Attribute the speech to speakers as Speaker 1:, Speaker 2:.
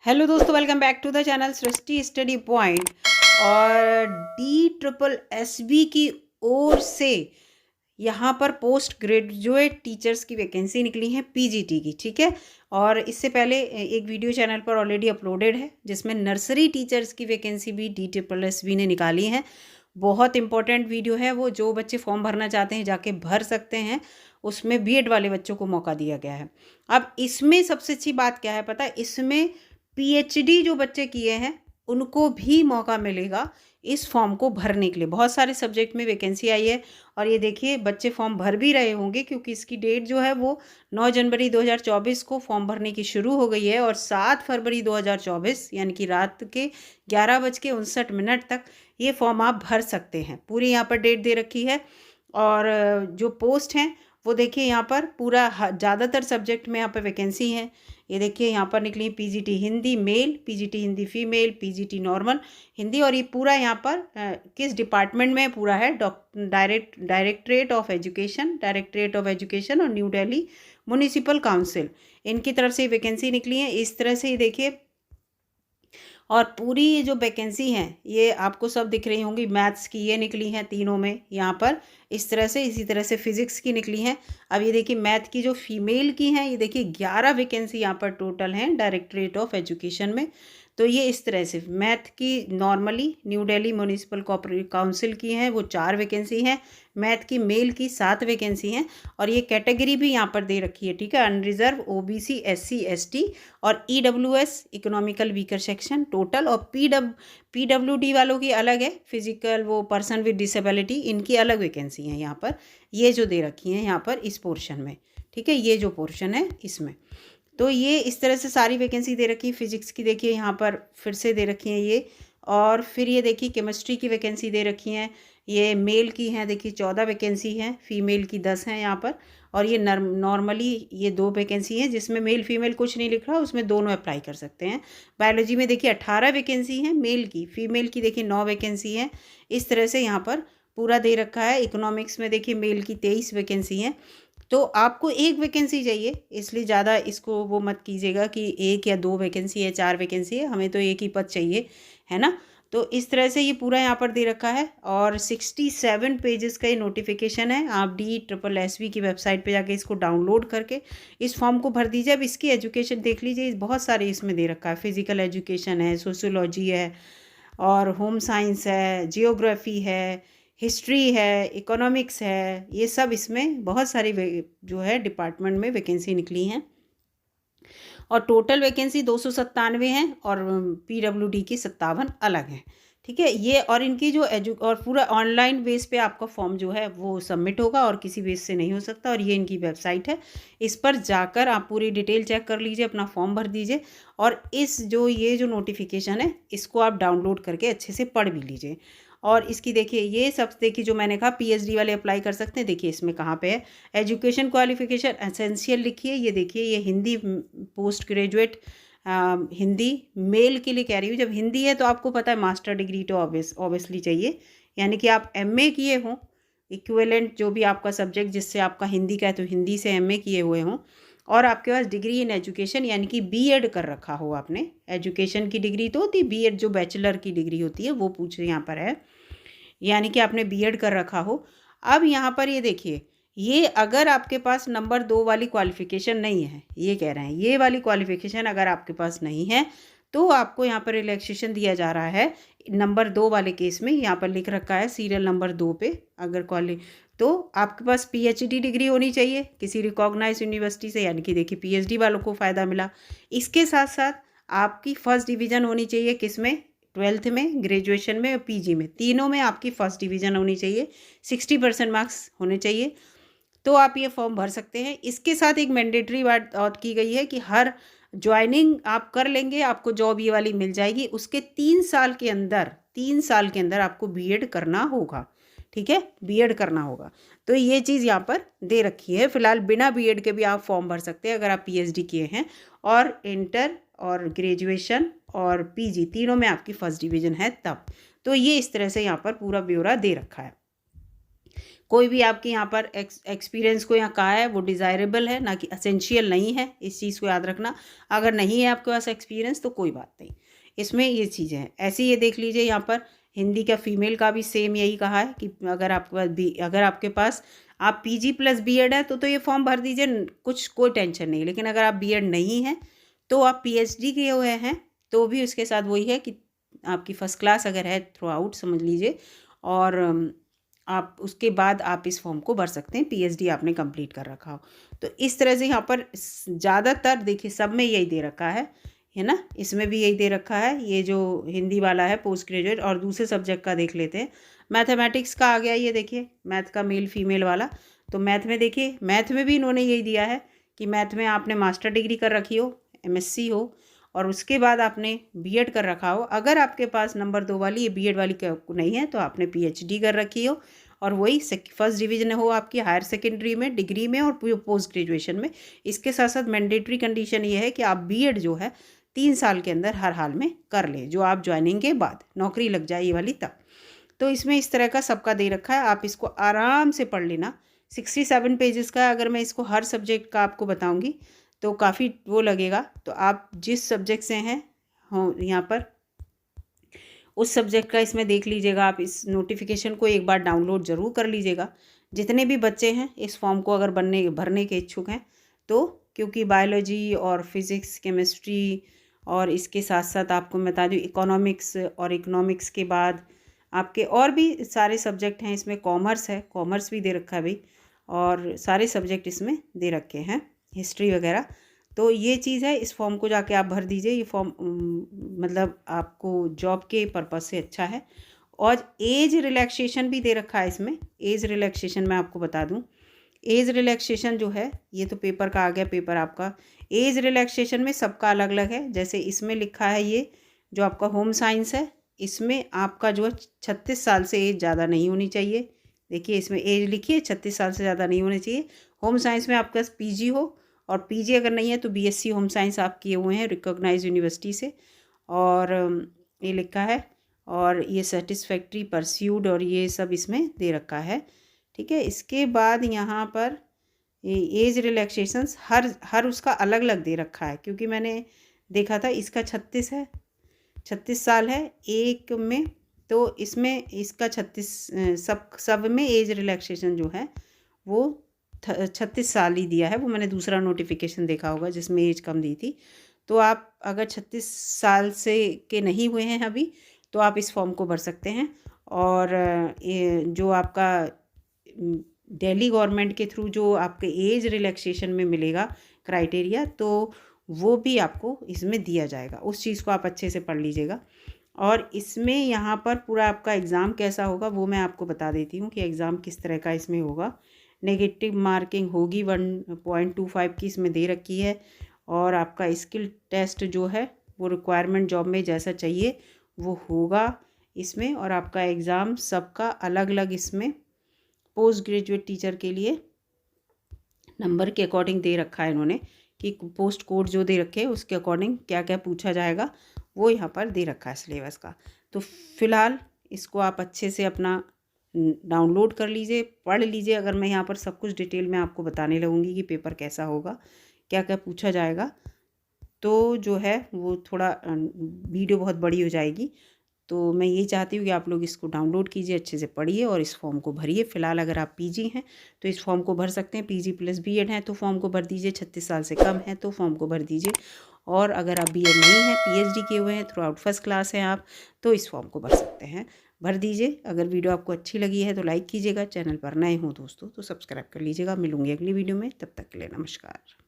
Speaker 1: Hello दोस्तों, welcome back to the channel Srishti study point. और DSSB की ओर से यहाँ पर पोस्ट ग्रेजुएट टीचर्स की वैकेंसी निकली है PGT की, ठीक है। और इससे पहले एक वीडियो चैनल पर ऑलरेडी अपलोडेड है जिसमें नर्सरी टीचर्स की वैकेंसी भी DSSB ने निकाली है। बहुत इंपॉर्टेंट वीडियो है वो, जो बच्चे फॉर्म भरना चाहते हैं जाके भर सकते हैं। उसमें B.Ed वाले बच्चों को मौका दिया गया है। अब इसमें सबसे अच्छी बात क्या है पता है, इसमें PhD जो बच्चे किए हैं उनको भी मौका मिलेगा इस फॉर्म को भरने के लिए। बहुत सारे सब्जेक्ट में वैकेंसी आई है और ये देखिए बच्चे फॉर्म भर भी रहे होंगे, क्योंकि इसकी डेट जो है वो 9 जनवरी 2024 को फॉर्म भरने की शुरू हो गई है और 7 फरवरी 2024 यानी कि रात के 11:59 तक ये फॉर्म आप भर सकते हैं। पूरी यहाँ पर डेट दे रखी है। और जो पोस्ट हैं वो देखिए यहाँ पर पूरा ज़्यादातर सब्जेक्ट में यहाँ पर वैकेंसी है। ये देखिए यहाँ पर निकली PGT Hindi male, PGT Hindi female, PGT normal Hindi. और ये पूरा यहाँ पर किस डिपार्टमेंट में पूरा है, डायरेक्टरेट ऑफ एजुकेशन और न्यू दिल्ली म्यूनिसिपल काउंसिल, इनकी तरफ से वैकेंसी निकली है। इस तरह से ये देखिए, और पूरी ये जो वैकेंसी हैं ये आपको सब दिख रही होंगी। मैथ्स की ये निकली हैं तीनों में यहाँ पर इस तरह से, इसी तरह से फिजिक्स की निकली हैं। अब ये देखिए मैथ की जो फीमेल की हैं, ये देखिए 11 वैकेंसी यहाँ पर टोटल हैं डायरेक्टरेट ऑफ एजुकेशन में। तो ये इस तरह से मैथ की normally new Delhi municipal council की हैं वो 4 वैकेंसी हैं, मैथ की मेल की 7 वैकेंसी हैं। और ये कैटेगरी भी यहाँ पर दे रखी है, ठीक है, अनरिजर्व, OBC, SC ST और EWS economical weaker section total. और PWD वालों की अलग है, फिजिकल वो पर्सन विद डिसेबिलिटी, इनकी अलग वैकेंसी है यहाँ पर, ये जो दे रखी हैं यहाँ पर इस पोर्शन में, ठीक है, ये जो पोर्शन है इसमें। तो ये इस तरह से सारी वैकेंसी दे रखी है। फिजिक्स की देखिए यहाँ पर फिर से दे रखी हैं ये। और फिर ये देखिए केमिस्ट्री की वैकेंसी दे रखी हैं, ये मेल की हैं देखिए 14 वैकेंसी हैं, फीमेल की 10 हैं यहाँ पर। और ये नॉर्मली ये 2 वैकेंसी हैं जिसमें मेल फीमेल कुछ नहीं लिख रहा, उसमें दोनों अप्लाई कर सकते हैं। बायोलॉजी में देखिए 18 वैकेंसी हैं मेल की, फीमेल की देखिए 9 वैकेंसी हैं। इस तरह से यहाँ पर पूरा दे रखा है। इकोनॉमिक्स में देखिए मेल की 23 वैकेंसी हैं। तो आपको एक वैकेंसी चाहिए, इसलिए ज़्यादा इसको वो मत कीजिएगा कि 1 या 2 वैकेंसी है, 4 वैकेंसी है, हमें तो एक ही पद चाहिए, है ना। तो इस तरह से ये पूरा यहाँ पर दे रखा है। और 67 पेजेस का ये नोटिफिकेशन है। आप DSSB की वेबसाइट पे जाके इसको डाउनलोड करके इस फॉर्म को भर दीजिए। अब इसकी एजुकेशन देख लीजिए, बहुत सारे इसमें दे रखा है, फिजिकल एजुकेशन है, सोशियोलॉजी है और होम साइंस है, जियोग्राफी है, हिस्ट्री है, इकोनॉमिक्स है, ये सब इसमें बहुत सारी जो है डिपार्टमेंट में वैकेंसी निकली हैं। और टोटल वैकेंसी 297 हैं और PWD की 57 अलग हैं, ठीक है। ये और इनकी जो और पूरा ऑनलाइन बेस पे आपका फॉर्म जो है वो सबमिट होगा और किसी बेस से नहीं हो सकता। और ये इनकी वेबसाइट है, इस पर जाकर आप पूरी डिटेल चेक कर लीजिए, अपना फॉर्म भर दीजिए। और ये जो नोटिफिकेशन है इसको आप डाउनलोड करके अच्छे से पढ़ भी लीजिए। और इसकी देखिए ये सब देखिए, जो मैंने कहा PhD वाले अप्लाई कर सकते हैं, देखिए इसमें कहाँ पे है, एजुकेशन क्वालिफिकेशन एसेंशियल लिखिए। ये देखिए ये Hindi post graduate Hindi male के लिए कह रही हूँ। जब हिंदी है तो आपको पता है मास्टर डिग्री तो ऑब्वियसली चाहिए, यानी कि आप MA किए हों, इक्विवेलेंट जो भी आपका सब्जेक्ट जिससे आपका हिंदी का है तो हिंदी से MA किए हुए हों। और आपके पास डिग्री इन एजुकेशन यानी कि B.Ed कर रखा हो आपने। एजुकेशन की डिग्री तो होती है, B.Ed जो बैचलर की डिग्री होती है वो पूछ यहाँ पर है, यानी कि आपने B.Ed कर रखा हो। अब यहाँ पर ये देखिए, ये अगर आपके पास नंबर 2 वाली क्वालिफ़िकेशन नहीं है, ये कह रहे हैं ये वाली क्वालिफ़िकेशन अगर आपके पास नहीं है तो आपको यहाँ पर रिलैक्सेशन दिया जा रहा है। नंबर 2 वाले केस में यहाँ पर लिख रखा है सीरियल नंबर 2 पे, अगर तो आपके पास PhD डिग्री होनी चाहिए किसी रिकॉग्नाइज यूनिवर्सिटी से, यानी कि देखिए PhD वालों को फ़ायदा मिला। इसके साथ साथ आपकी फर्स्ट डिवीज़न होनी चाहिए, किस में, 12th में, ग्रेजुएशन में और PG में, तीनों में आपकी फर्स्ट डिवीज़न होनी चाहिए, 60% मार्क्स होने चाहिए, तो आप ये फॉर्म भर सकते हैं। इसके साथ एक मैंडेटरी बात और की गई है कि हर ज्वाइनिंग आप कर लेंगे आपको जॉब ये वाली मिल जाएगी, उसके 3 साल के अंदर आपको B.Ed करना होगा, ठीक है, B.Ed करना होगा। तो ये चीज़ यहाँ पर दे रखी है। फिलहाल बिना B.Ed के भी आप फॉर्म भर सकते हैं अगर आप PhD किए हैं और इंटर और ग्रेजुएशन और PG तीनों में आपकी फर्स्ट डिवीज़न है तब। तो ये इस तरह से यहाँ पर पूरा ब्यौरा दे रखा है। कोई भी आपके यहाँ पर एक्सपीरियंस को यहाँ कहा है वो डिज़ायरेबल है, ना कि असेंशियल नहीं है। इस चीज़ को याद रखना। अगर नहीं है आपके पास एक्सपीरियंस तो कोई बात नहीं, इसमें ये चीज़ें हैं। ऐसे ये देख लीजिए यहाँ पर हिंदी का फीमेल का भी सेम यही कहा है कि अगर आपके पास आप पीजी प्लस बीएड है तो ये फॉर्म भर दीजिए, कुछ कोई टेंशन नहीं। लेकिन अगर आप बीएड नहीं है तो आप पीएचडी किए हुए हैं तो भी उसके साथ वही है कि आपकी फर्स्ट क्लास अगर है थ्रू आउट समझ लीजिए, और आप उसके बाद आप इस फॉर्म को भर सकते हैं, पीएचडी आपने कंप्लीट कर रखा हो। तो इस तरह से यहाँ पर ज़्यादातर देखिए सब में यही दे रखा है ना, इसमें भी यही दे रखा है। ये जो हिंदी वाला है पोस्ट ग्रेजुएट, और दूसरे सब्जेक्ट का देख लेते हैं। मैथमेटिक्स का आ गया, ये देखिए मैथ का मेल फीमेल वाला। तो मैथ में देखिए, मैथ में भी इन्होंने यही दिया है कि मैथ में आपने मास्टर डिग्री कर रखी हो, एमएससी हो, और उसके बाद आपने बीएड कर रखा हो। अगर आपके पास नंबर 2 वाली, ये बीएड वाली नहीं है, तो आपने पीएचडी कर रखी हो, और वही फर्स्ट डिवीजन हो आपकी हायर सेकेंडरी में, डिग्री में और पोस्ट ग्रेजुएशन में। इसके साथ साथ मैंडेटरी कंडीशन ये है कि आप बीएड जो है 3 साल के अंदर हर हाल में कर लें, जो आप ज्वाइनिंग के बाद नौकरी लग जाए ये वाली तब। तो इसमें इस तरह का सबका दे रखा है, आप इसको आराम से पढ़ लेना। 67 पेजेस का, अगर मैं इसको हर सब्जेक्ट का आपको बताऊंगी तो काफ़ी वो लगेगा। तो आप जिस सब्जेक्ट से हैं हो यहाँ पर उस सब्जेक्ट का इसमें देख लीजिएगा। आप इस नोटिफिकेशन को एक बार डाउनलोड ज़रूर कर लीजिएगा। जितने भी बच्चे हैं इस फॉर्म को अगर भरने के इच्छुक हैं तो, क्योंकि बायोलॉजी और फिज़िक्स, केमिस्ट्री, और इसके साथ साथ आपको मैं बता दूँ इकोनॉमिक्स, और इकोनॉमिक्स के बाद आपके और भी सारे सब्जेक्ट हैं। इसमें कॉमर्स है, कॉमर्स भी दे रखा है भाई, और सारे सब्जेक्ट इसमें दे रखे हैं, हिस्ट्री वगैरह। तो ये चीज़ है, इस फॉर्म को जाके आप भर दीजिए। ये फॉर्म मतलब आपको जॉब के पर्पज़ से अच्छा है। और एज रिलैक्सेशन भी दे रखा है इसमें। एज रिलैक्सेशन मैं आपको बता दूं, एज रिलैक्सेशन जो है, ये तो पेपर का आ गया, पेपर आपका एज रिलैक्सेशन में सबका अलग अलग है। जैसे इसमें लिखा है, ये जो आपका होम साइंस है, इसमें आपका जो है 36 साल से एज ज़्यादा नहीं होनी चाहिए। देखिए इसमें एज लिखी है 36 साल से ज़्यादा नहीं होनी चाहिए। होम साइंस में आपका पीजी हो, और पीजी अगर नहीं है तो बीएससी होम साइंस आप किए हुए हैं रिकॉग्नाइज यूनिवर्सिटी से, और ये लिखा है, और ये सेटिस्फैक्ट्री परस्यूड, और ये सब इसमें दे रखा है। ठीक है, इसके बाद यहाँ पर एज रिलैक्सेशंस हर उसका अलग अलग दे रखा है, क्योंकि मैंने देखा था इसका 36 है, 36 साल है एक में, तो इसमें इसका 36 सब में एज रिलैक्सेशन जो है वो 36 साल ही दिया है। वो मैंने दूसरा नोटिफिकेशन देखा होगा जिसमें एज कम दी थी। तो आप अगर 36 साल से के नहीं हुए हैं अभी, तो आप इस फॉर्म को भर सकते हैं। और ये जो आपका दिल्ली गवर्नमेंट के थ्रू जो आपके एज रिलैक्सेशन में मिलेगा क्राइटेरिया, तो वो भी आपको इसमें दिया जाएगा। उस चीज़ को आप अच्छे से पढ़ लीजिएगा। और इसमें यहाँ पर पूरा आपका एग्ज़ाम कैसा होगा वो मैं आपको बता देती हूँ कि एग्ज़ाम किस तरह का इसमें होगा। नेगेटिव मार्किंग होगी 1.25 की इसमें दे रखी है। और आपका स्किल टेस्ट जो है वो रिक्वायरमेंट जॉब में जैसा चाहिए वो होगा इसमें। और आपका एग्ज़ाम सबका अलग अलग इसमें पोस्ट ग्रेजुएट टीचर के लिए नंबर के अकॉर्डिंग दे रखा है इन्होंने, कि पोस्ट कोड जो दे रखे हैं उसके अकॉर्डिंग क्या क्या पूछा जाएगा वो यहाँ पर दे रखा है सिलेबस का। तो फ़िलहाल इसको आप अच्छे से अपना डाउनलोड कर लीजिए, पढ़ लीजिए। अगर मैं यहाँ पर सब कुछ डिटेल में आपको बताने लगूँगी कि पेपर कैसा होगा, क्या क्या पूछा जाएगा, तो जो है वो थोड़ा वीडियो बहुत बड़ी हो जाएगी। तो मैं ये चाहती हूँ कि आप लोग इसको डाउनलोड कीजिए, अच्छे से पढ़िए और इस फॉर्म को भरिए। फ़िलहाल अगर आप पीजी हैं तो इस फॉर्म को भर सकते हैं, पीजी प्लस बीएड है तो फॉर्म को भर दीजिए, 36 साल से कम है तो फॉर्म को भर दीजिए। और अगर आप बीएड नहीं है, पीएचडी किए हुए हैं, थ्रू आउट फर्स्ट क्लास हैं आप, तो इस फॉर्म को भर सकते हैं, भर दीजिए। अगर वीडियो आपको अच्छी लगी है तो लाइक कीजिएगा, चैनल पर नए हो दोस्तों तो सब्सक्राइब कर लीजिएगा। मिलूंगी अगली वीडियो में, तब तक के लिए नमस्कार।